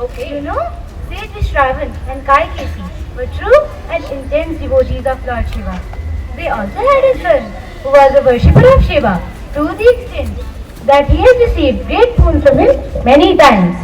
Okay. You know, sage Shravan and Kaikesi were true and intense devotees of Lord Shiva. They also had a son who was a worshipper of Shiva to the extent that he has received great boon from him many times.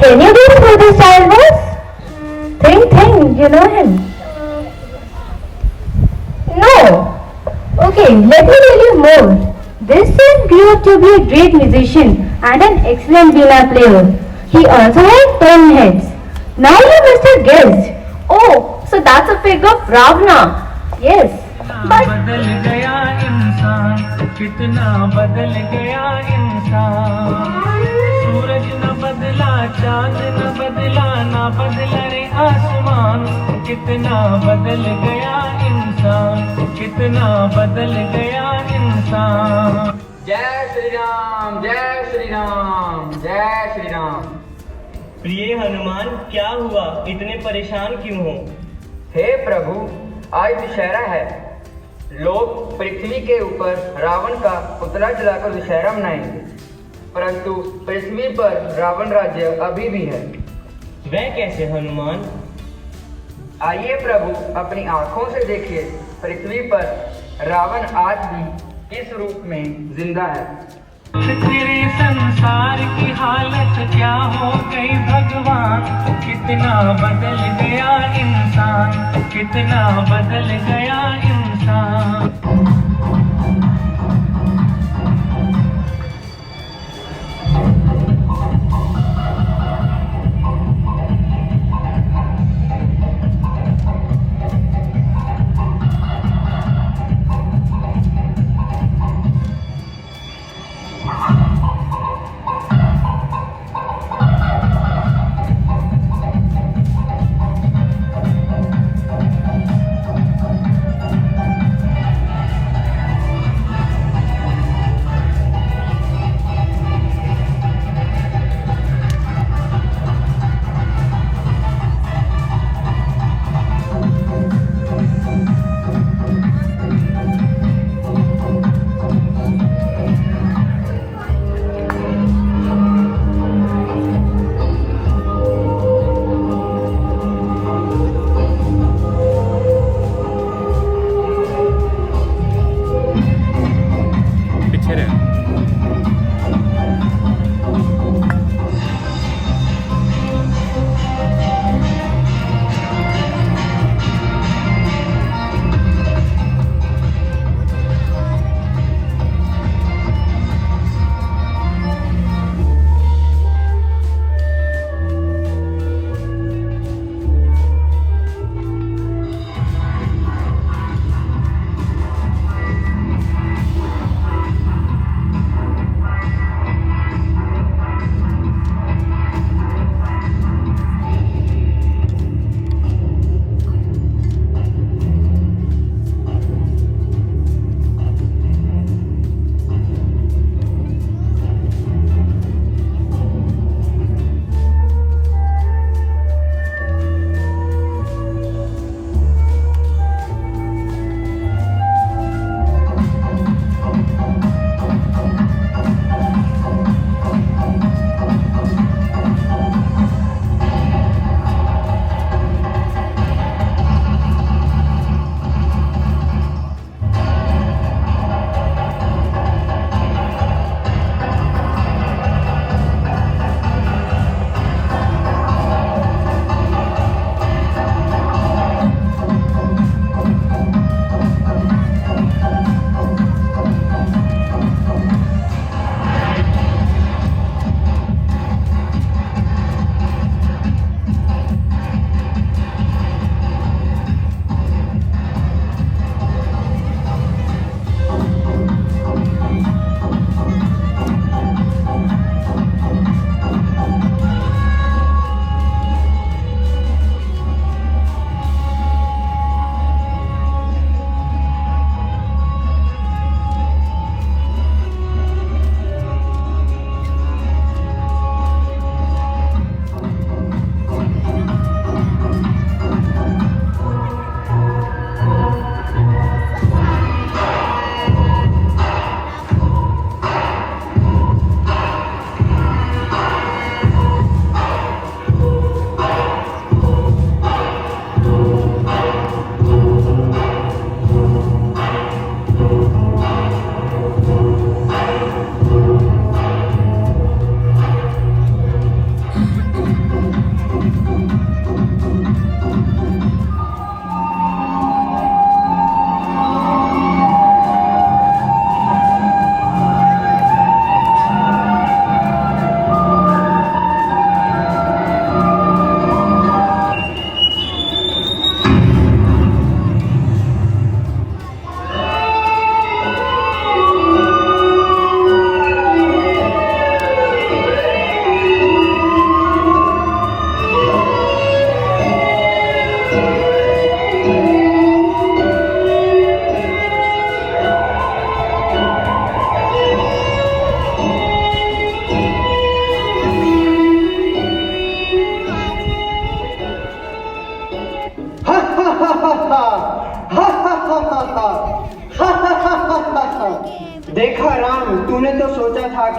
Can you guess who this child was? Think, you know him. No. Okay, let me tell you more. This son grew up to be a great musician and an excellent veena player. He also had 10 heads. Now you must have guessed. Oh, so that's a figure of Ravana. Yes. But बदल गया इंसान, कितना बदल गया इंसान। सूरज न बदला, चांद न बदला, ना बदला रे आसमान। कितना बदल गया इंसान, कितना बदल गया इंसान। जय श्री राम, जय श्री राम, जय श्री राम। प्रिय हनुमान, क्या हुआ? इतने परेशान क्यों हो? हे प्रभु, आज दशहरा है। लोग पृथ्वी के ऊपर रावण का पुतला जलाकर दशहरा मनाएंगे, परंतु पृथ्वी पर रावण राज्य अभी भी है। वह कैसे हनुमान? आइए प्रभु, अपनी आंखों से देखिए। पृथ्वी पर रावण आज भी इस रूप में जिंदा है। तेरे संसार की हालत क्या हो गई भगवान। कितना बदल गया इंसान, कितना बदल गया इंसान।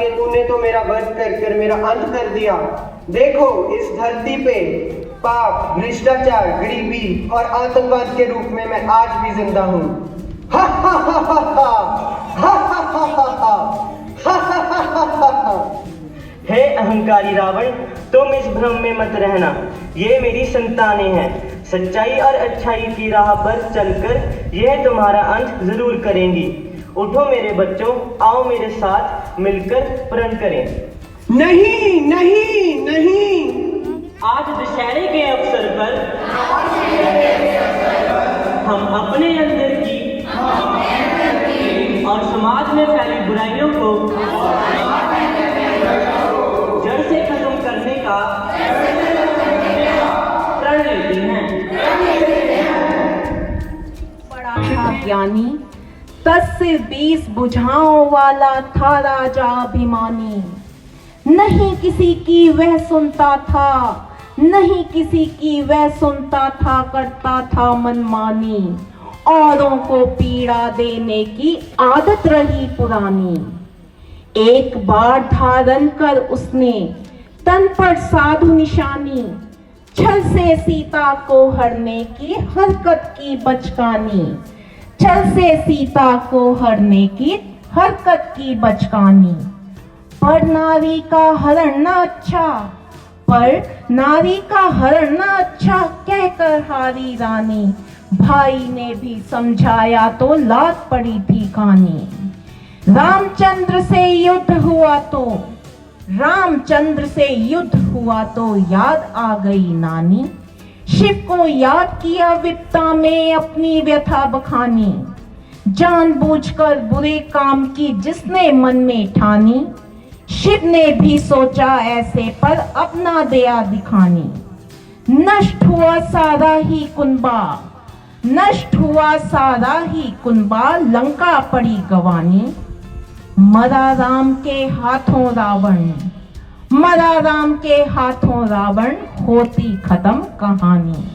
राधे तूने तो मेरा वध कर कर मेरा अंत कर दिया। देखो इस धरती पे पाप, भ्रष्टाचार, गरीबी और आतंकवाद के रूप में मैं आज भी जिंदा हूँ। हा हा हा हा हा हा हा हा हा हा हा। हे अहंकारी रावण, तुम इस भ्रम में मत रहना। ये मेरी संतानें हैं। सच्चाई और अच्छाई की राह पर चलकर यह तुम्हारा अंत जरूर करेंगी। उठो मेरे बच्चों, आओ मेरे साथ मिलकर प्रण करें। नहीं नहीं नहीं। आज दशहरे के अवसर पर हम अपने अंदर की और समाज में फैली बुराइयों को जड़ से खत्म करने का प्रण लेते हैं। बड़ा था ज्ञानी, 10 से 20 भुजाओं वाला था राजा अभिमानी। नहीं किसी की वह सुनता था, नहीं किसी की वह सुनता था, करता था मनमानी। औरों को पीड़ा देने की आदत रही पुरानी। एक बार धारण कर उसने तन पर साधु निशानी। छल से सीता को हरने की हरकत की बचकानी। छल से सीता को हरने की हरकत की बचकानी। पर नारी का हरण ना अच्छा, पर नारी का हरण ना अच्छा, कहकर हारी रानी। भाई ने भी समझाया तो लात पड़ी थी खानी। रामचंद्र से युद्ध हुआ तो, रामचंद्र से युद्ध हुआ तो याद आ गई नानी। शिव को याद किया विपदा में अपनी व्यथा बखानी। जानबूझकर बुरे काम की जिसने मन में ठानी। शिव ने भी सोचा ऐसे पर अपना दया दिखानी। नष्ट हुआ सारा ही कुनबा, नष्ट हुआ सारा ही कुनबा, लंका पड़ी गवानी। मरा राम के हाथों रावण, मरा राम के हाथों रावण, होती खत्म कहानी।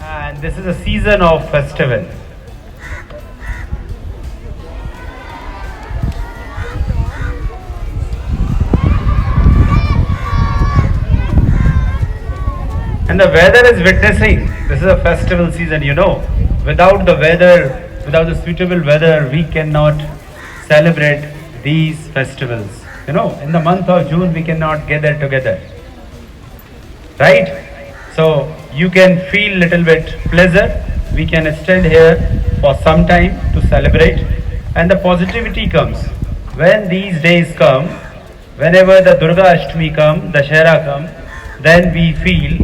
And this is a season of festival. And the weather is witnessing. This is a festival season, you know. Without the weather, without the suitable weather, we cannot celebrate these festivals. You know, in the month of June, we cannot gather together. Right? So you can feel little bit pleasure. We can stand here for some time to celebrate, and the positivity comes. When these days come, whenever the Durga Ashtami come, Dashera come, then we feel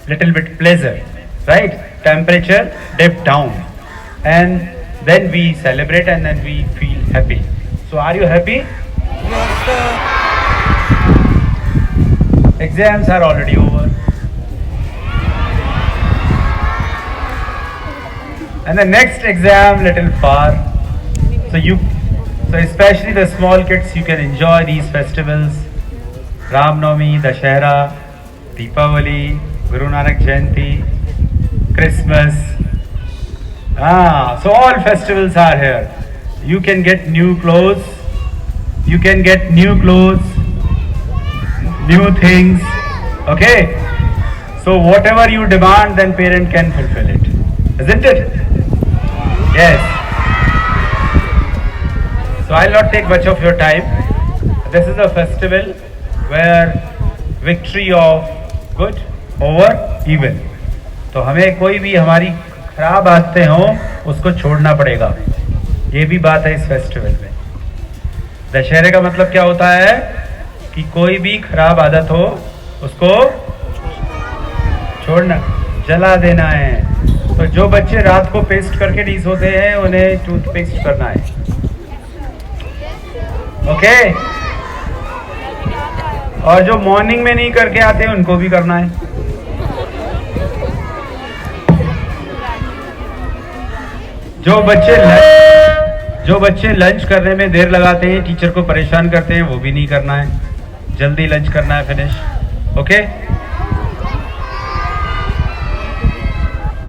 little bit pleasure, right? Temperature dip down, and then we celebrate, and then we feel happy. So are you happy? Exams are already over, and the next exam little far. So especially the small kids, you can enjoy these festivals: Ram Navami, Dashera, Deepavali, Guru Nanak Jayanti, Christmas. So all festivals are here. You can get new clothes. You can get new clothes, new things. Okay. So whatever you demand, then parent can fulfill it, isn't it? Yes. So I'll not take much of your time. This is a festival where victory of good over evil. तो हमें कोई भी हमारी खराब आदतें हों उसको छोड़ना पड़ेगा. ये भी बात है इस फेस्टिवल में. दशहरे का मतलब क्या होता है कि कोई भी खराब आदत हो उसको छोड़ना, जला देना है. तो जो बच्चे रात को पेस्ट करके नहीं सोते हैं उन्हें टूथपेस्ट करना है. ओके. और जो मॉर्निंग में नहीं करके आते उनको भी करना है. जो बच्चे लंच करने में देर लगाते हैं, टीचर को परेशान करते हैं, वो भी नहीं करना है. जल्दी लंच करना है, फिनिश. ओके.